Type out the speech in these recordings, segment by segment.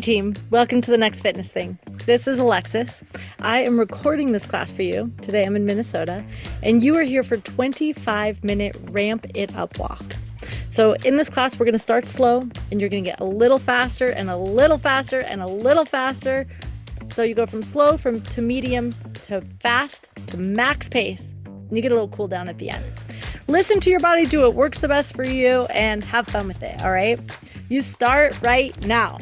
team, welcome to the next fitness thing. This is Alexis. I am recording this class for you. Today I'm in Minnesota, and you are here for 25-minute ramp it up walk. So in this class, we're going to start slow, and you're going to get a little faster and a little faster and a little faster. So you go from slow to medium to fast to max pace, and you get a little cool down at the end. Listen to your body do it. Works the best for you, and have fun with it, all right? You start right now.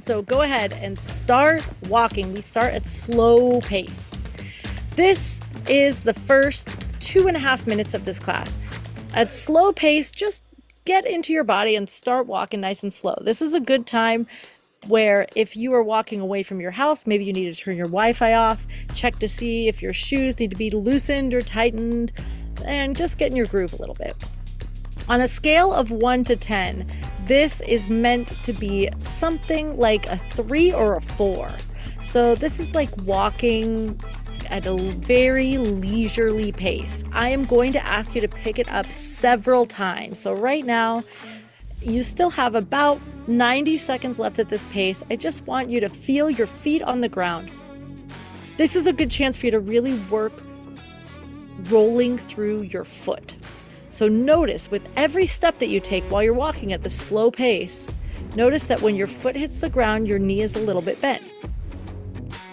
So go ahead and start walking. We start at slow pace. This is the first 2.5 minutes of this class. At slow pace, just get into your body and start walking nice and slow. This is a good time where if you are walking away from your house, maybe you need to turn your Wi-Fi off, check to see if your shoes need to be loosened or tightened, and just get in your groove a little bit. On a scale of 1 to 10, this is meant to be something like a 3 or a 4. So this is like walking at a very leisurely pace. I am going to ask you to pick it up several times. So right now, you still have about 90 seconds left at this pace. I just want you to feel your feet on the ground. This is a good chance for you to really work rolling through your foot. So notice with every step that you take while you're walking at the slow pace, notice that when your foot hits the ground, your knee is a little bit bent.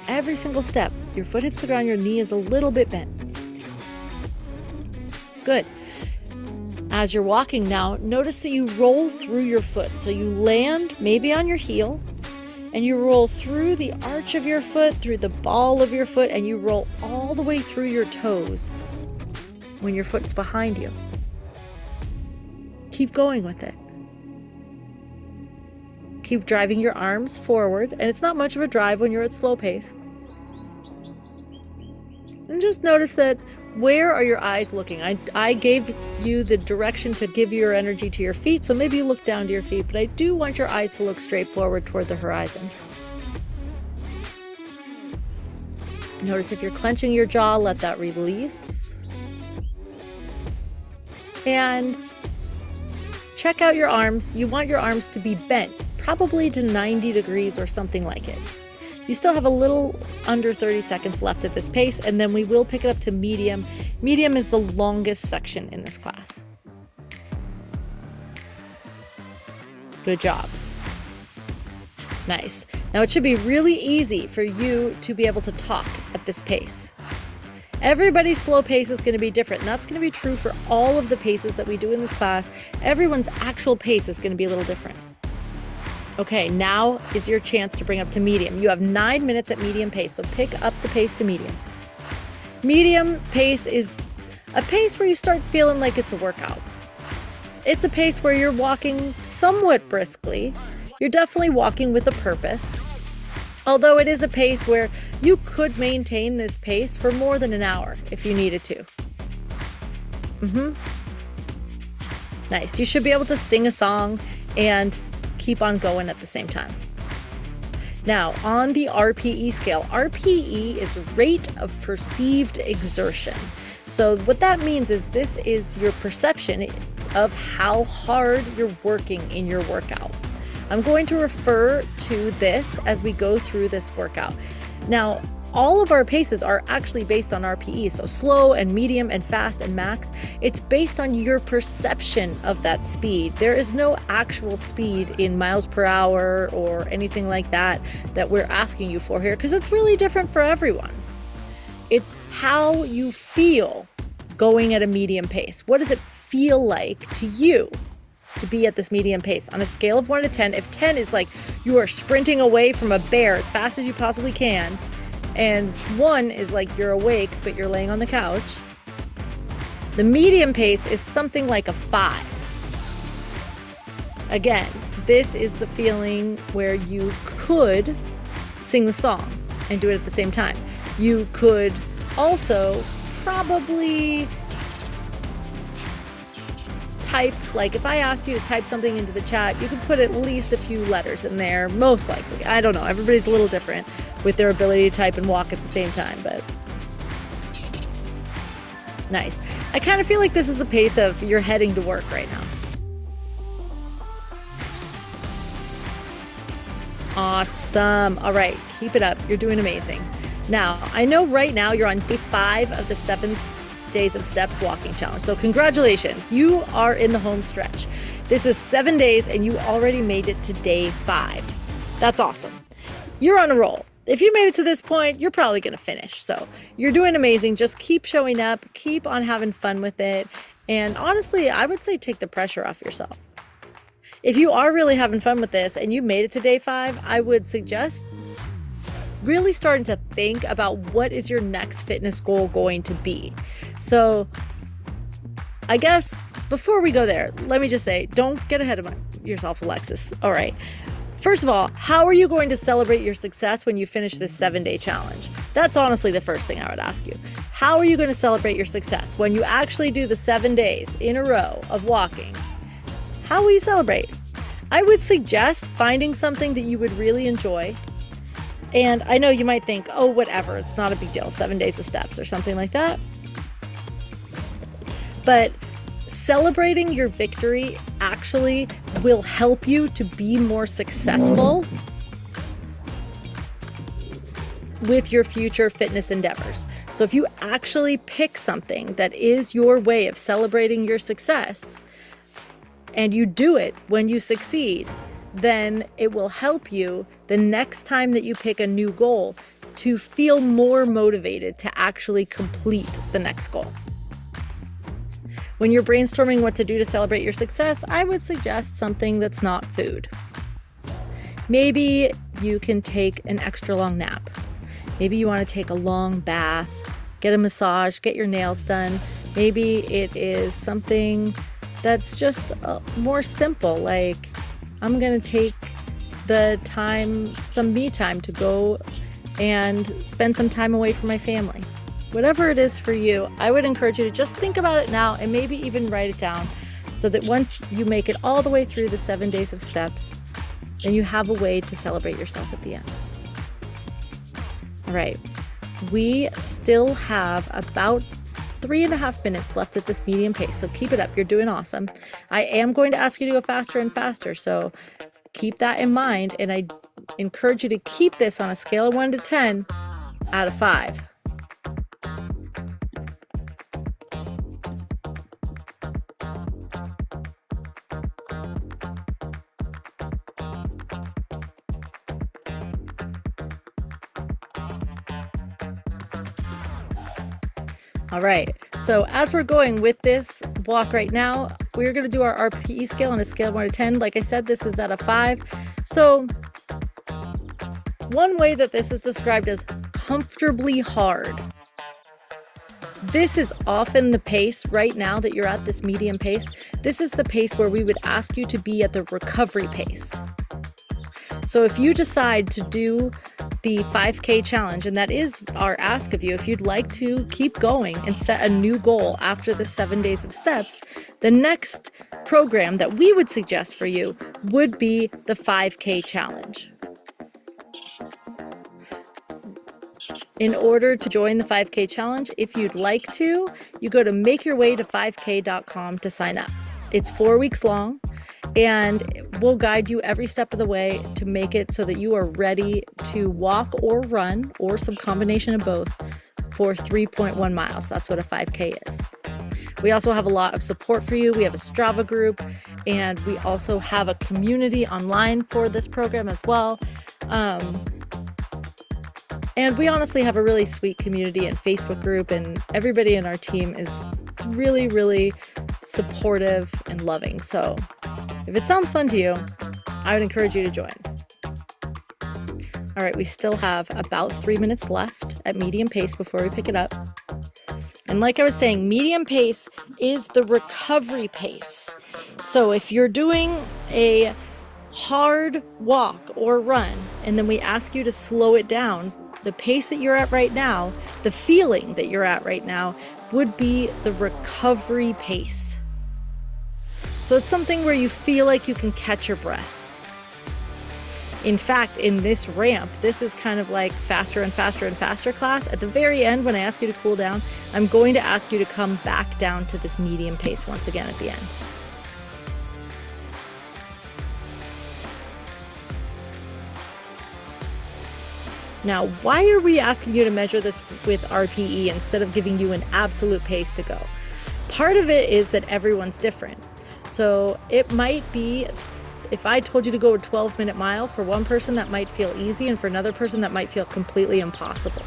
Every single step, your foot hits the ground, your knee is a little bit bent. Good. As you're walking now, notice that you roll through your foot. So you land maybe on your heel, and you roll through the arch of your foot, through the ball of your foot, and you roll all the way through your toes when your foot's behind you. Keep going with it. Keep driving your arms forward, and it's not much of a drive when you're at slow pace. And just notice that where are your eyes looking? I gave you the direction to give your energy to your feet, so maybe you look down to your feet, but I do want your eyes to look straight forward toward the horizon. Notice if you're clenching your jaw, let that release. And check out your arms. You want your arms to be bent, probably to 90 degrees or something like it. You still have a little under 30 seconds left at this pace, and then we will pick it up to medium. Medium is the longest section in this class. Good job. Nice. Now it should be really easy for you to be able to talk at this pace. Everybody's slow pace is going to be different, and that's going to be true for all of the paces that we do in this class. Everyone's actual pace is going to be a little different. Okay, now is your chance to bring up to medium. You have 9 minutes at medium pace, so pick up the pace to medium. Medium pace is a pace where you start feeling like it's a workout. It's a pace where you're walking somewhat briskly. You're definitely walking with a purpose. Although it is a pace where you could maintain this pace for more than an hour if you needed to. Nice. You should be able to sing a song and keep on going at the same time. Now, on the RPE scale, RPE is rate of perceived exertion. So what that means is this is your perception of how hard you're working in your workout. I'm going to refer to this as we go through this workout. Now, all of our paces are actually based on RPE, so slow and medium and fast and max. It's based on your perception of that speed. There is no actual speed in miles per hour or anything like that that we're asking you for here, because it's really different for everyone. It's how you feel going at a medium pace. What does it feel like to you to be at this medium pace? On a scale of 1 to 10, if 10 is like you are sprinting away from a bear as fast as you possibly can, and 1 is like you're awake but you're laying on the couch, the medium pace is something like a 5. Again, this is the feeling where you could sing the song and do it at the same time. You could also probably type, like if I asked you to type something into the chat, you could put at least a few letters in there, most likely. I don't know, everybody's a little different with their ability to type and walk at the same time, but nice. I kind of feel like this is the pace of you're heading to work right now. Awesome. All right, keep it up. You're doing amazing. Now, I know right now you're on day 5 of the 7 days of steps walking challenge. So congratulations, you are in the home stretch. This is 7 days and you already made it to day 5. That's awesome. You're on a roll. If you made it to this point, you're probably going to finish. So you're doing amazing. Just keep showing up, keep on having fun with it. And honestly, I would say take the pressure off yourself. If you are really having fun with this and you made it to day 5, I would suggest really starting to think about what is your next fitness goal going to be. So I guess before we go there, let me just say, don't get ahead of yourself, Alexis. All right. First of all, how are you going to celebrate your success when you finish this 7-day challenge? That's honestly the first thing I would ask you. How are you going to celebrate your success when you actually do the 7 days in a row of walking? How will you celebrate? I would suggest finding something that you would really enjoy. And I know you might think, oh, whatever, it's not a big deal, 7 days of steps or something like that. But celebrating your victory actually will help you to be more successful with your future fitness endeavors. So if you actually pick something that is your way of celebrating your success and you do it when you succeed, then it will help you the next time that you pick a new goal to feel more motivated to actually complete the next goal. When you're brainstorming what to do to celebrate your success, I would suggest something that's not food. Maybe you can take an extra long nap. Maybe you want to take a long bath, get a massage, get your nails done. Maybe it is something that's just more simple, like I'm going to take the time, some me time to go and spend some time away from my family. Whatever it is for you, I would encourage you to just think about it now and maybe even write it down so that once you make it all the way through the 7 days of steps, then you have a way to celebrate yourself at the end. All right, we still have about 3.5 minutes left at this medium pace, so keep it up. You're doing awesome. I am going to ask you to go faster and faster, so keep that in mind, and I encourage you to keep this on a scale of 1 to 10 out of 5. All right, so as we're going with this walk right now, we're going to do our RPE scale on a scale of 1 to 10. Like I said, this is at a 5. So one way that this is described as comfortably hard. This is often the pace right now that you're at, this medium pace. This is the pace where we would ask you to be at the recovery pace. So if you decide to do the 5K challenge, and that is our ask of you, if you'd like to keep going and set a new goal after the 7 days of steps, the next program that we would suggest for you would be the 5K challenge. In order to join the 5K challenge, if you'd like to, you go to makeyourway to5k.com to sign up. It's 4 weeks long, and we'll guide you every step of the way to make it so that you are ready to walk or run, or some combination of both, for 3.1 miles. That's what a 5K is. We also have a lot of support for you. We have a Strava group, and we also have a community online for this program as well. And we honestly have a really sweet community and Facebook group, and everybody in our team is really, really supportive and loving. So if it sounds fun to you, I would encourage you to join. All right, we still have about 3 minutes left at medium pace before we pick it up. And like I was saying, medium pace is the recovery pace. So if you're doing a hard walk or run, and then we ask you to slow it down, the pace that you're at right now, the feeling that you're at right now, would be the recovery pace. So it's something where you feel like you can catch your breath. In fact, in this ramp, this is kind of like faster and faster and faster class. At the very end, when I ask you to cool down, I'm going to ask you to come back down to this medium pace once again at the end. Now, why are we asking you to measure this with RPE instead of giving you an absolute pace to go? Part of it is that everyone's different. So it might be, if I told you to go a 12-minute mile, for one person that might feel easy, and for another person that might feel completely impossible.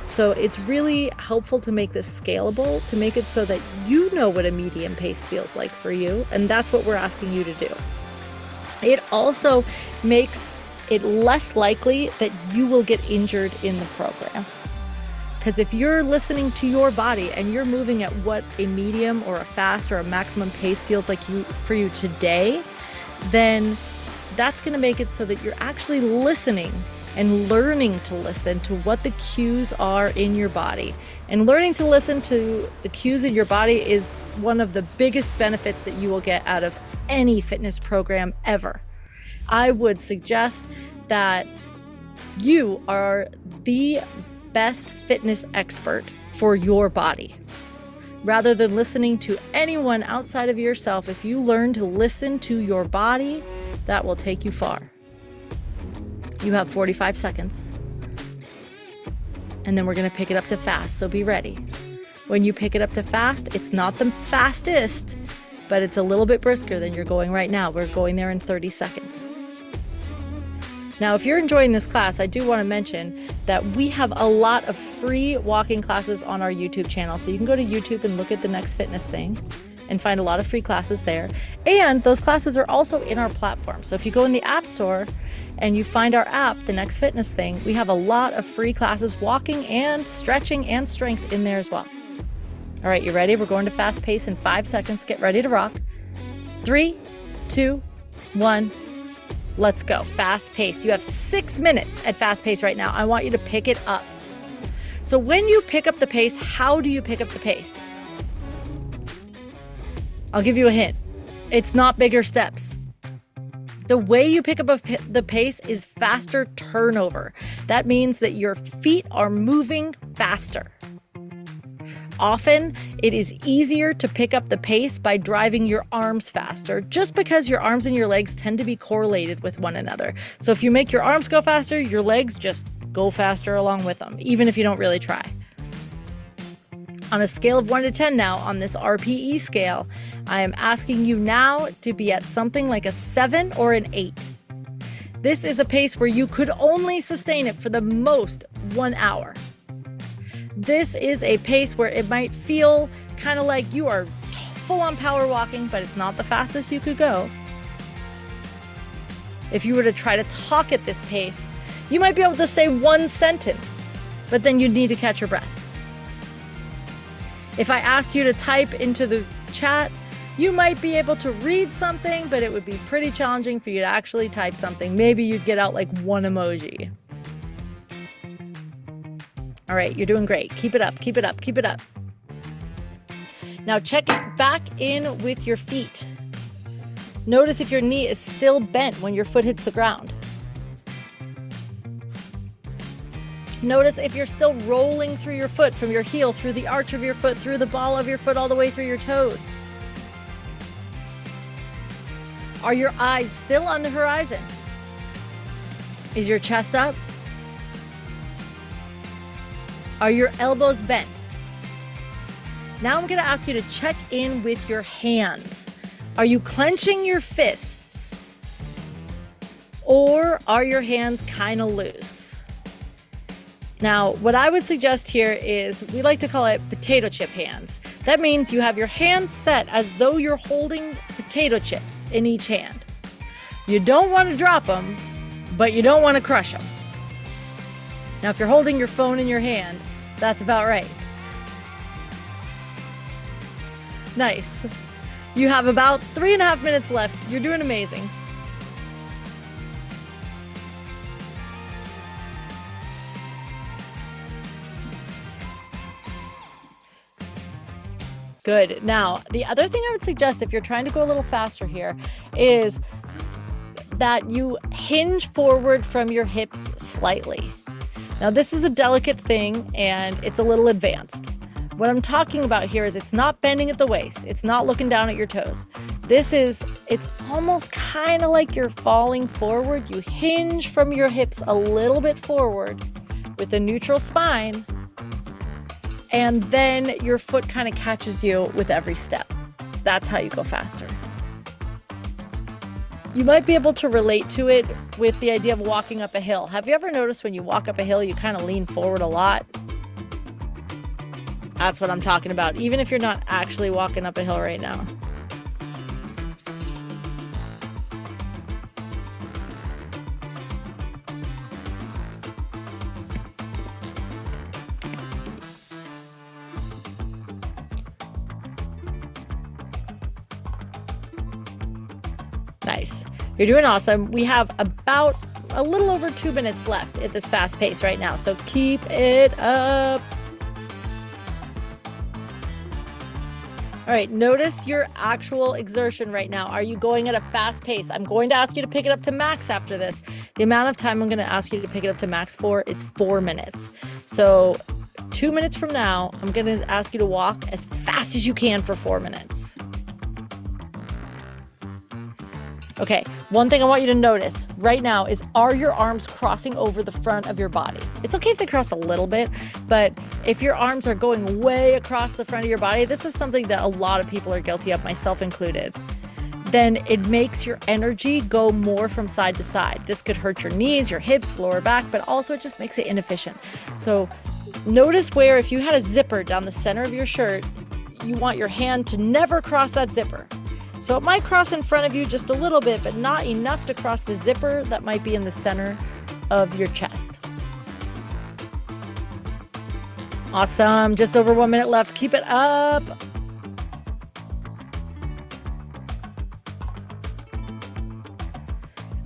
So it's really helpful to make this scalable, to make it so that you know what a medium pace feels like for you, and that's what we're asking you to do. It also makes it less likely that you will get injured in the program. Because if you're listening to your body and you're moving at what a medium or a fast or a maximum pace feels like for you today, then that's going to make it so that you're actually listening and learning to listen to what the cues are in your body. And learning to listen to the cues in your body is one of the biggest benefits that you will get out of any fitness program ever. I would suggest that you are the best fitness expert for your body. Rather than listening to anyone outside of yourself, if you learn to listen to your body, that will take you far. You have 45 seconds. And then we're going to pick it up to fast, so be ready. When you pick it up to fast, it's not the fastest, but it's a little bit brisker than you're going right now. We're going there in 30 seconds. Now, if you're enjoying this class, I do want to mention that we have a lot of free walking classes on our YouTube channel. So you can go to YouTube and look at the Next Fitness thing and find a lot of free classes there. And those classes are also in our platform. So if you go in the App Store and you find our app, the Next Fitness thing, we have a lot of free classes, walking and stretching and strength in there as well. All right, you ready? We're going to fast pace in 5 seconds. Get ready to rock. 3, 2, 1. Let's go. Fast pace. You have 6 minutes at fast pace right now. I want you to pick it up. So when you pick up the pace, how do you pick up the pace? I'll give you a hint. It's not bigger steps. The way you pick up the pace is faster turnover. That means that your feet are moving faster. Often, it is easier to pick up the pace by driving your arms faster, just because your arms and your legs tend to be correlated with one another. So if you make your arms go faster, your legs just go faster along with them, even if you don't really try. On a scale of 1 to 10 now, on this RPE scale, I am asking you now to be at something like a 7 or an 8. This is a pace where you could only sustain it for the most 1 hour. This is a pace where it might feel kind of like you are full-on power walking, but it's not the fastest you could go. If you were to try to talk at this pace, you might be able to say 1 sentence, but then you'd need to catch your breath. If I asked you to type into the chat, you might be able to read something, but it would be pretty challenging for you to actually type something. Maybe you'd get out like 1 emoji. All right, you're doing great. Keep it up, keep it up, keep it up. Now check it back in with your feet. Notice if your knee is still bent when your foot hits the ground. Notice if you're still rolling through your foot, from your heel, through the arch of your foot, through the ball of your foot, all the way through your toes. Are your eyes still on the horizon? Is your chest up? Are your elbows bent? Now I'm going to ask you to check in with your hands. Are you clenching your fists? Or are your hands kind of loose? Now, what I would suggest here is, we like to call it potato chip hands. That means you have your hands set as though you're holding potato chips in each hand. You don't want to drop them, but you don't want to crush them. Now, if you're holding your phone in your hand, that's about right. Nice. You have about 3.5 minutes left. You're doing amazing. Good. Now, the other thing I would suggest, if you're trying to go a little faster here, is that you hinge forward from your hips slightly. Now, this is a delicate thing and it's a little advanced. What I'm talking about here is it's not bending at the waist. It's not looking down at your toes. It's almost kind of like you're falling forward. You hinge from your hips a little bit forward with a neutral spine, and then your foot kind of catches you with every step. That's how you go faster. You might be able to relate to it with the idea of walking up a hill. Have you ever noticed when you walk up a hill, you kind of lean forward a lot? That's what I'm talking about, even if you're not actually walking up a hill right now. Nice. You're doing awesome. We have about a little over 2 minutes left at this fast pace right now, so keep it up. All right, notice your actual exertion right now. Are you going at a fast pace? I'm going to ask you to pick it up to max after this. The amount of time I'm going to ask you to pick it up to max for is 4 minutes. So 2 minutes from now, I'm going to ask you to walk as fast as you can for 4 minutes. Okay, one thing I want you to notice right now is, are your arms crossing over the front of your body? It's okay if they cross a little bit, but if your arms are going way across the front of your body, this is something that a lot of people are guilty of, myself included, then it makes your energy go more from side to side. This could hurt your knees, your hips, lower back, but also it just makes it inefficient. So notice where if you had a zipper down the center of your shirt, you want your hand to never cross that zipper. So it might cross in front of you just a little bit, but not enough to cross the zipper that might be in the center of your chest. Awesome. Just over 1 minute left. Keep it up.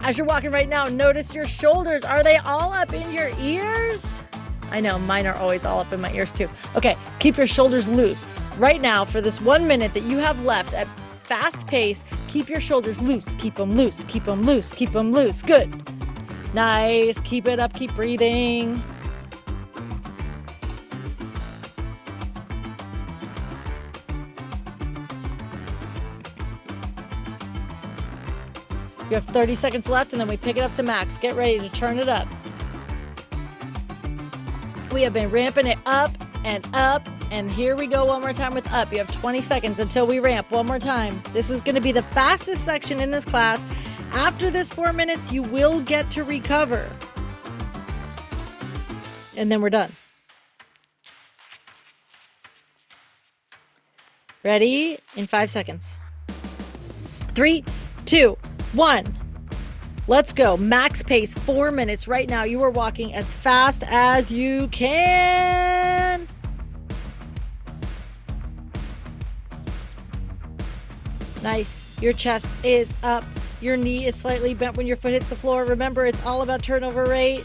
As you're walking right now, notice your shoulders. Are they all up in your ears? I know, mine are always all up in my ears too. Okay, keep your shoulders loose. Right now, for this 1 minute that you have left at fast pace, keep your shoulders loose. Keep them loose. Keep them loose. Keep them loose. Good. Nice. Keep it up. Keep breathing. You have 30 seconds left, and then we pick it up to max. Get ready to turn it up. We have been ramping it up and up. And here we go one more time with up. You have 20 seconds until we ramp one more time. This is going to be the fastest section in this class. After this 4 minutes, you will get to recover. And then we're done. Ready? In 5 seconds. 3, 2, 1. Let's go. Max pace, 4 minutes. Right now, you are walking as fast as you can. Nice. Your chest is up. Your knee is slightly bent when your foot hits the floor. Remember, it's all about turnover rate.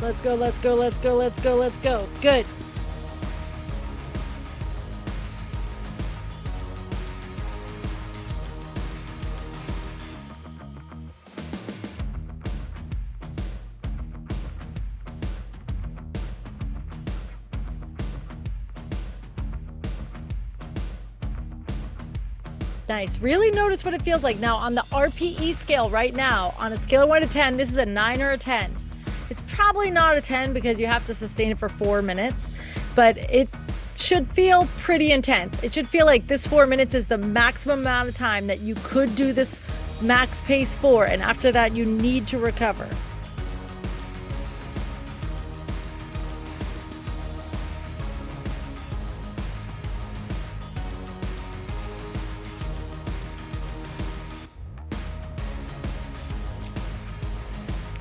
Let's go, let's go, let's go, let's go, let's go. Good. Nice. Really notice what it feels like. Now, on the RPE scale right now, on a scale of 1 to 10, this is a 9 or a 10. It's probably not a 10 because you have to sustain it for 4 minutes, but it should feel pretty intense. It should feel like this 4 minutes is the maximum amount of time that you could do this max pace for, and after that, you need to recover.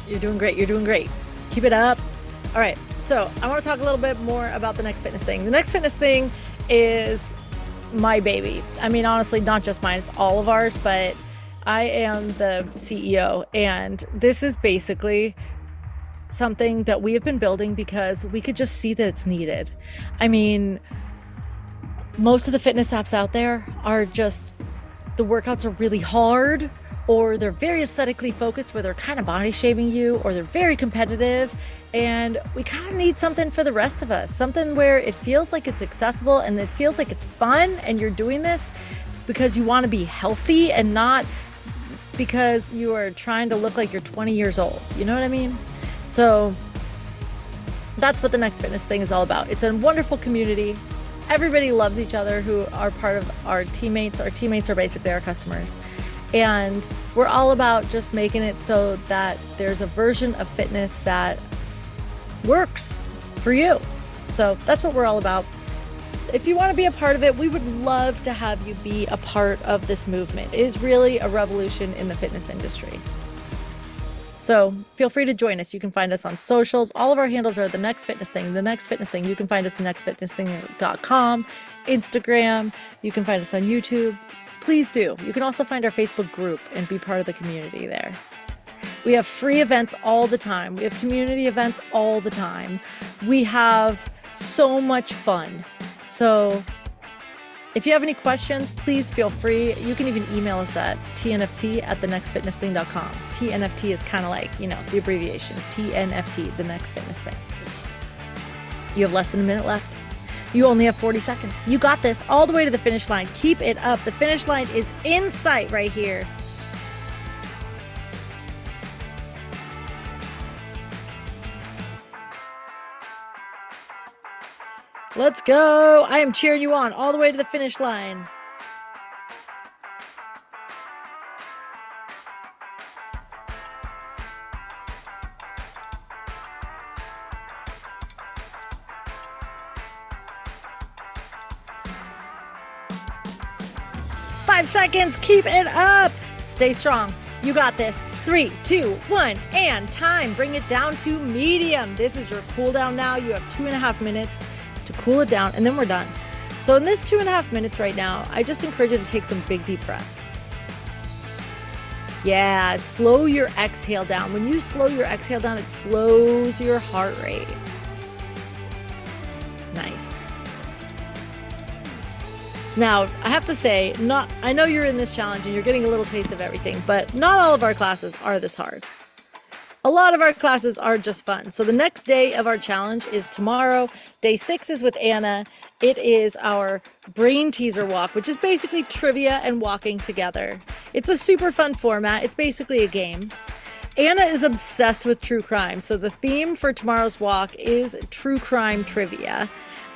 You're doing great. You're doing great. Keep it up. All right. So I want to talk a little bit more about the next fitness thing. The next fitness thing is my baby. I mean, honestly, not just mine. It's all of ours, but I am the CEO. And this is basically something that we have been building because we could just see that it's needed. I mean, most of the fitness apps out there are just, the workouts are really hard. or they're very aesthetically focused where they're kind of body shaming you, or they're very competitive. And we kind of need something for the rest of us, something where it feels like it's accessible and it feels like it's fun, and you're doing this because you want to be healthy and not because you are trying to look like you're 20 years old. You know what I mean? So that's what the Next Fitness thing is all about. It's a wonderful community. Everybody loves each other who are part of our teammates. Our teammates are basically our customers. And we're all about just making it so that there's a version of fitness that works for you. So that's what we're all about. If you want to be a part of it, we would love to have you be a part of this movement. It is really a revolution in the fitness industry. So feel free to join us. You can find us on socials. All of our handles are The Next Fitness Thing, The Next Fitness Thing. You can find us at nextfitnessthing.com, Instagram. You can find us on YouTube. Please do. You can also find our Facebook group and be part of the community there. We have free events all the time. We have community events all the time. We have so much fun. So if you have any questions, please feel free. You can even email us at tnft@thenextfitnessthing.com. TNFT is kind of like, the abbreviation. TNFT, The Next Fitness Thing. You have less than a minute left. You only have 40 seconds. You got this all the way to the finish line. Keep it up. The finish line is in sight right here. Let's go. I am cheering you on all the way to the finish line. Five seconds. Keep it up. Stay strong. You got this. 3, 2, 1, and time. Bring it down to medium. This is your cool down now. You have 2.5 minutes to cool it down, and then we're done. So in this 2.5 minutes right now, I just encourage you to take some big deep breaths. Yeah, slow your exhale down. When you slow your exhale down, it slows your heart rate. Nice. Now, I have to say, I know you're in this challenge and you're getting a little taste of everything, but not all of our classes are this hard. A lot of our classes are just fun. So the next day of our challenge is tomorrow. Day 6 is with Anna. It is our brain teaser walk, which is basically trivia and walking together. It's a super fun format. It's basically a game. Anna is obsessed with true crime. So the theme for tomorrow's walk is true crime trivia.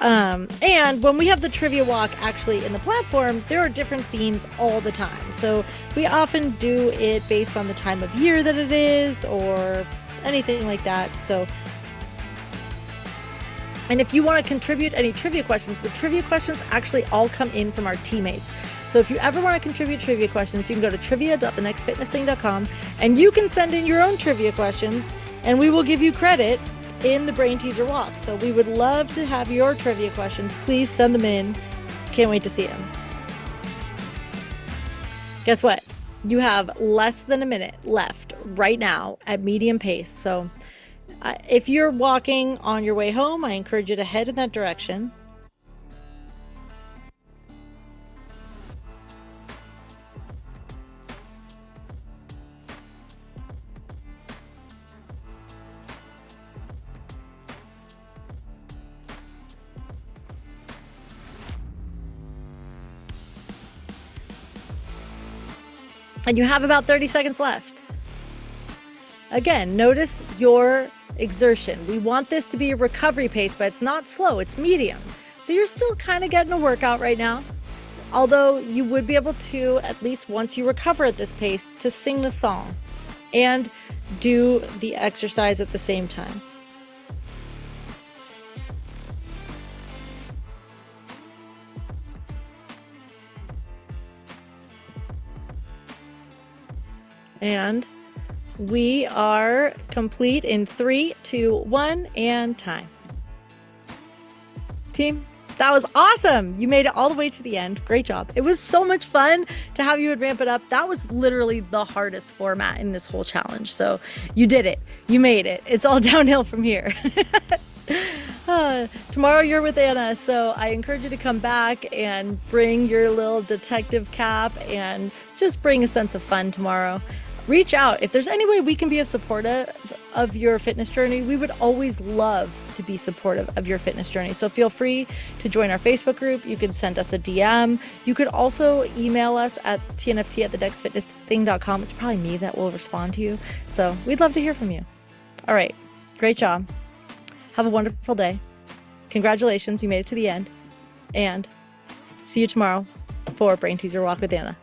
And when we have the trivia walk actually in the platform, there are different themes all the time. So we often do it based on the time of year that it is or anything like that. And if you want to contribute any trivia questions, the trivia questions actually all come in from our teammates. So if you ever want to contribute trivia questions, you can go to trivia.thenextfitnessthing.com and you can send in your own trivia questions and we will give you credit in the brain teaser walk. So we would love to have your trivia questions. Please send them in. Can't wait to see them. Guess what? You have less than a minute left right now at medium pace. So if you're walking on your way home, I encourage you to head in that direction. And you have about 30 seconds left. Again, notice your exertion. We want this to be a recovery pace, but it's not slow, it's medium. So you're still kind of getting a workout right now. Although you would be able to, at least once you recover at this pace, to sing the song and do the exercise at the same time. And we are complete in 3, 2, 1, and time. Team, that was awesome. You made it all the way to the end. Great job. It was so much fun to have you ramp it up. That was literally the hardest format in this whole challenge. So you did it. You made it. It's all downhill from here. Tomorrow you're with Anna, so I encourage you to come back and bring your little detective cap and just bring a sense of fun tomorrow. Reach out. If there's any way we can be a supporter of your fitness journey, we would always love to be supportive of your fitness journey. So feel free to join our Facebook group. You can send us a DM. You could also email us at tnft@thedexfitnessthing.com. It's probably me that will respond to you. So we'd love to hear from you. All right. Great job. Have a wonderful day. Congratulations. You made it to the end. And see you tomorrow for Brain Teaser Walk with Anna.